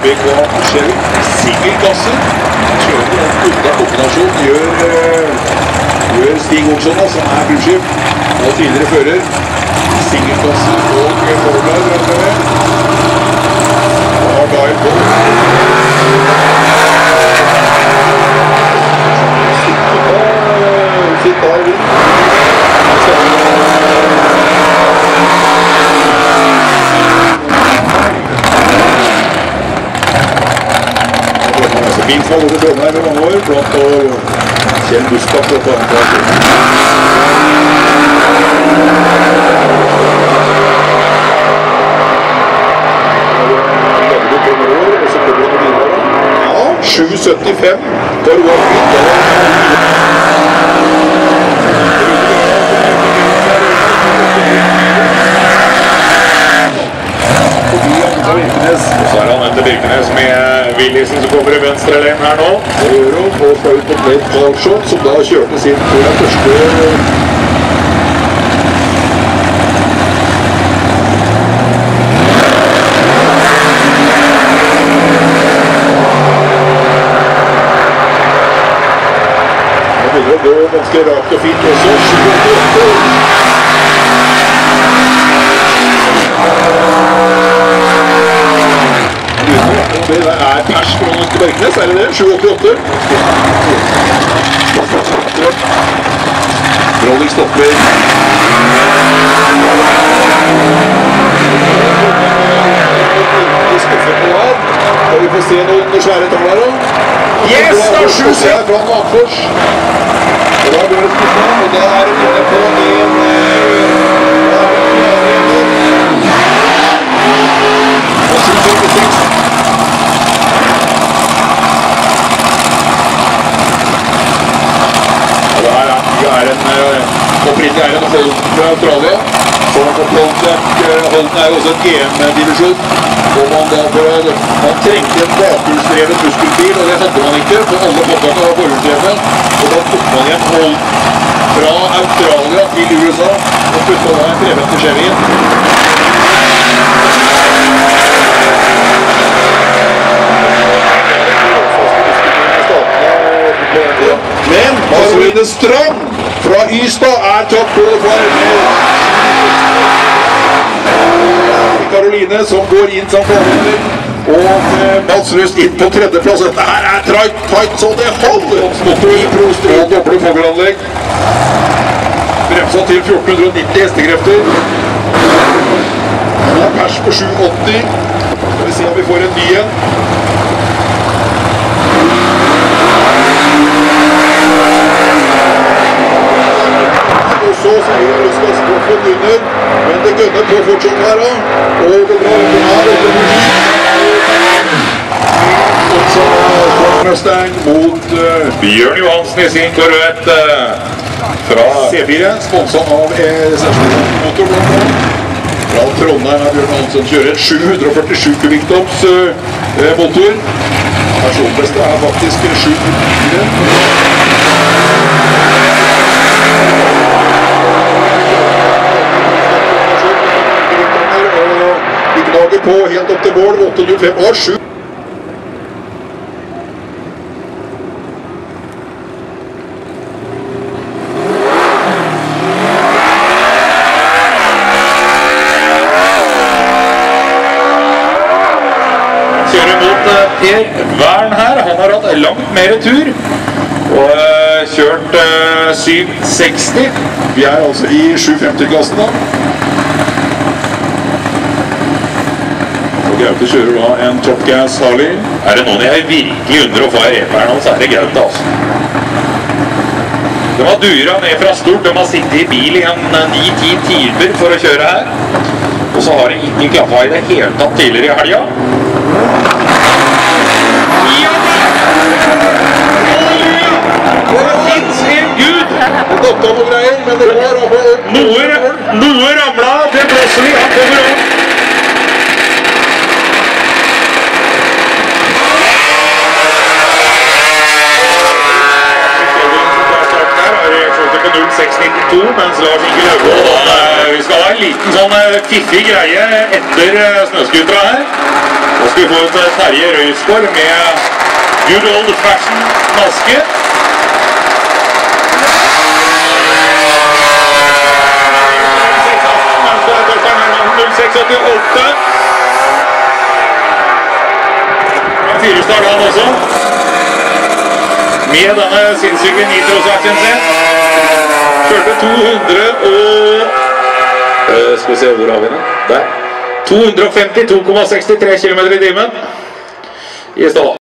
Big og Chevy. Singelkasse. Kjører på den gutta kombinasjon. Gjør Stig Olsson, som crewship og tidligere fører. Singelkasse og forlag. Og Guy på. Sitt der rundt. Min som har gått i Trondheim i mange år, blant å kjenne buskap og få en plass. Og så kommer det noen biler. Ja, 7,75 for Warfield. Og så han etter Birkenes med Willisen som kommer i venstre lane her nå. Det gjør hun, og skal ut på Blake Clarkson, som da kjørte sin første... Nå begynner det å gå ganske rakt og fint også. 7,88. Det er pers for noen til Birkenes, er det det? 7,88. Rolling stopper. Og vi får se noen svære tall her da. Yes, da er 7,7. Fra Nakfors. Og da går det spørsmål, og da er det inne på en... Og 7,76. Opprinnelig er en Holden fra Australia. Så Holden er jo også en GM-divisjon. Og man trengte en bakhjulsdrevet muskelbil, og det hadde man ikke, for alle båtene var forhjulsdrevet. Og da tok man igjen Holden fra Australia til USA, og puttet da en 350 Chevy inn. Men Karoline Strand fra Ystad er topp på for Karoline som går inn som forholder, og Mats Rust inn på tredjeplass. Dette her er tight så det holder! Motor i Pro-Street og doble fogelanlegg. Bremsa til 1490 hestekrefter. Det er pers på 780. Skal vi se om vi får en ny en. Så sier Østlands Proffen under, men det gønner på fortsatt her da. Og det drar opp her, og det blir så Mustang mot Bjørn Johansen i sin Corvette fra C4, sponset av E16-motor fra Trondheim. Bjørn Johansen kjører en 747 kubikktops motor. Personbeste er faktisk 7,4. På helt opp til mål, 805 år, 7. Kjører mot Per Wern her, han har hatt langt mer tur, og kjørt 760. Vi er altså i 750-klassen da. Gaute kjører da en Top Gas Harley. Er det noen jeg virkelig undrer å få i reperen nå, så er det Gaute altså. De har dura ned fra stort, de har sittet i bil i 9-10 timer for å kjøre her. Og så har de ikke klaffet i det hele tatt tidligere i helga. Ja! Halleluja! Det finnes en Gud! Det dokta noen greier, men det var noe ramla, det blåser vi, han kommer opp. På 0692, mens Lars Inge Løvgaard, vi skal ha en liten sånn fiffig greie etter snøskutra her. Nå skal vi få ut Terje Røysgaard med Good Old Fashion maske. Fyrestad han også. Med denne sinnssyke nitrosaken sin. Kjørte 200 og... skal vi se hvor har vi den? Der. 252,63 km i timen. I stedet.